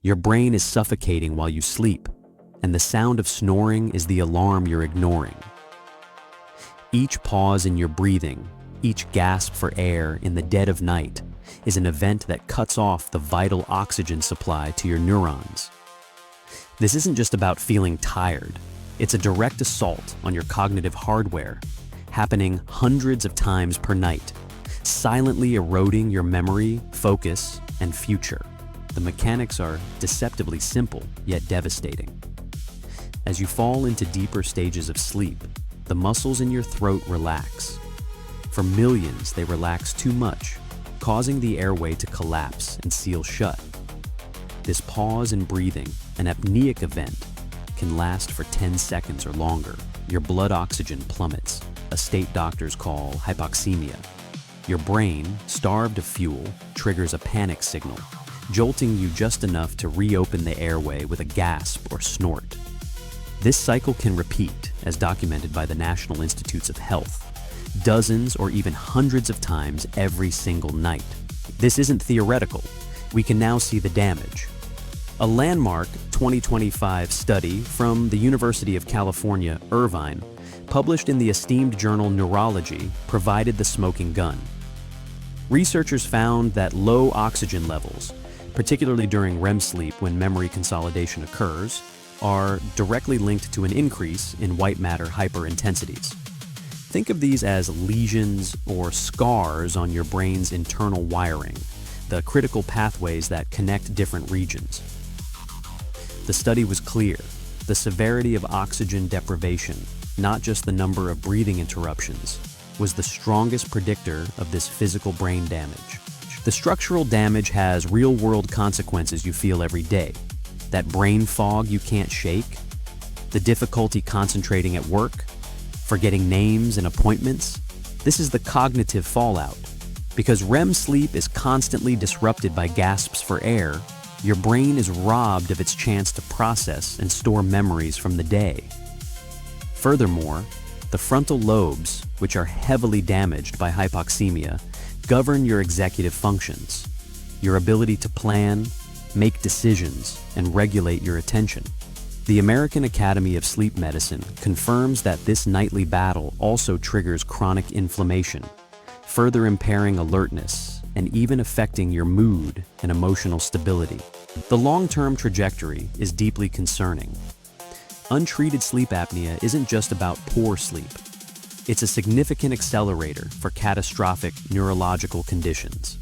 Your brain is suffocating while you sleep, and the sound of snoring is the alarm you're ignoring. Each pause in your breathing, each gasp for air in the dead of night, is an event that cuts off the vital oxygen supply to your neurons. This isn't just about feeling tired. It's a direct assault on your cognitive hardware, happening hundreds of times per night, silently eroding your memory, focus, and future. The mechanics are deceptively simple, yet devastating. As you fall into deeper stages of sleep, the muscles in your throat relax. For millions, they relax too much, causing the airway to collapse and seal shut. This pause in breathing, an apneic event, can last for 10 seconds or longer. Your blood oxygen plummets, a state doctors call hypoxemia. Your brain, starved of fuel, triggers a panic signal, jolting you just enough to reopen the airway with a gasp or snort. This cycle can repeat, as documented by the National Institutes of Health, dozens or even hundreds of times every single night. This isn't theoretical. We can now see the damage. A landmark 2025 study from the University of California, Irvine, published in the esteemed journal Neurology, provided the smoking gun. Researchers found that low oxygen levels, particularly during REM sleep when memory consolidation occurs, are directly linked to an increase in white matter hyperintensities. Think of these as lesions or scars on your brain's internal wiring, the critical pathways that connect different regions. The study was clear. The severity of oxygen deprivation, not just the number of breathing interruptions, was the strongest predictor of this physical brain damage. The structural damage has real-world consequences you feel every day. That brain fog you can't shake, the difficulty concentrating at work, forgetting names and appointments. This is the cognitive fallout. Because REM sleep is constantly disrupted by gasps for air, your brain is robbed of its chance to process and store memories from the day. Furthermore, the frontal lobes, which are heavily damaged by hypoxemia, govern your executive functions, your ability to plan, make decisions, and regulate your attention. The American Academy of Sleep Medicine confirms that this nightly battle also triggers chronic inflammation, further impairing alertness and even affecting your mood and emotional stability. The long-term trajectory is deeply concerning. Untreated sleep apnea isn't just about poor sleep. It's a significant accelerator for catastrophic neurological conditions.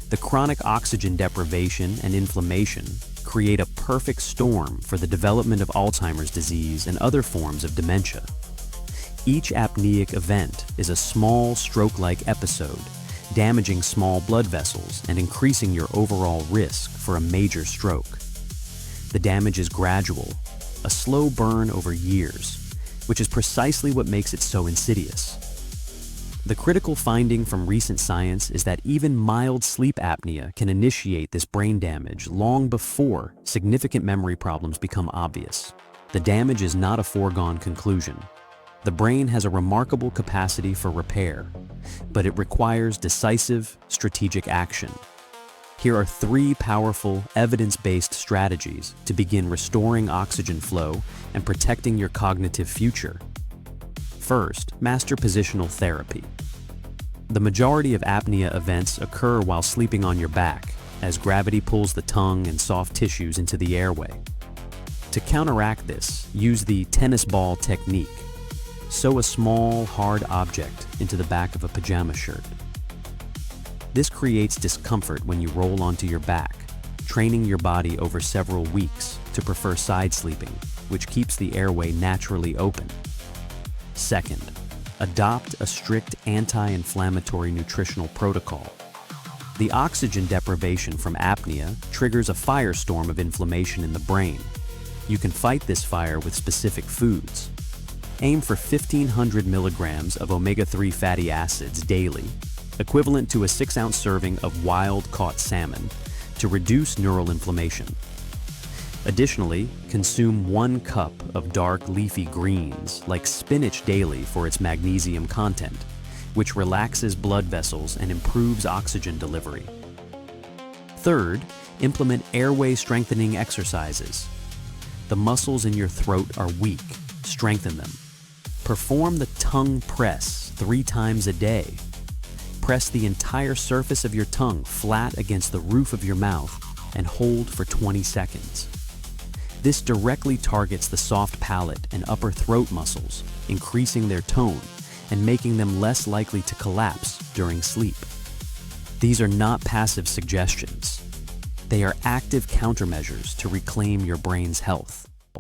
The chronic oxygen deprivation and inflammation create a perfect storm for the development of Alzheimer's disease and other forms of dementia. Each apneic event is a small stroke-like episode, damaging small blood vessels and increasing your overall risk for a major stroke. The damage is gradual, a slow burn over years, which is precisely what makes it so insidious. The critical finding from recent science is that even mild sleep apnea can initiate this brain damage long before significant memory problems become obvious. The damage is not a foregone conclusion. The brain has a remarkable capacity for repair, but it requires decisive, strategic action. Here are 3 powerful, evidence-based strategies to begin restoring oxygen flow and protecting your cognitive future. First, master positional therapy. The majority of apnea events occur while sleeping on your back, as gravity pulls the tongue and soft tissues into the airway. To counteract this, use the tennis ball technique. Sew a small, hard object into the back of a pajama shirt. This creates discomfort when you roll onto your back, training your body over several weeks to prefer side sleeping, which keeps the airway naturally open. Second, adopt a strict anti-inflammatory nutritional protocol. The oxygen deprivation from apnea triggers a firestorm of inflammation in the brain. You can fight this fire with specific foods. Aim for 1,500 milligrams of omega-3 fatty acids daily, equivalent to a 6-ounce serving of wild-caught salmon, to reduce neural inflammation. Additionally, consume 1 cup of dark leafy greens like spinach daily for its magnesium content, which relaxes blood vessels and improves oxygen delivery. Third, Implement airway strengthening exercises. The muscles in your throat are weak. Strengthen them. Perform the tongue press 3 times a day. Press the entire surface of your tongue flat against the roof of your mouth and hold for 20 seconds. This directly targets the soft palate and upper throat muscles, increasing their tone and making them less likely to collapse during sleep. These are not passive suggestions. They are active countermeasures to reclaim your brain's health.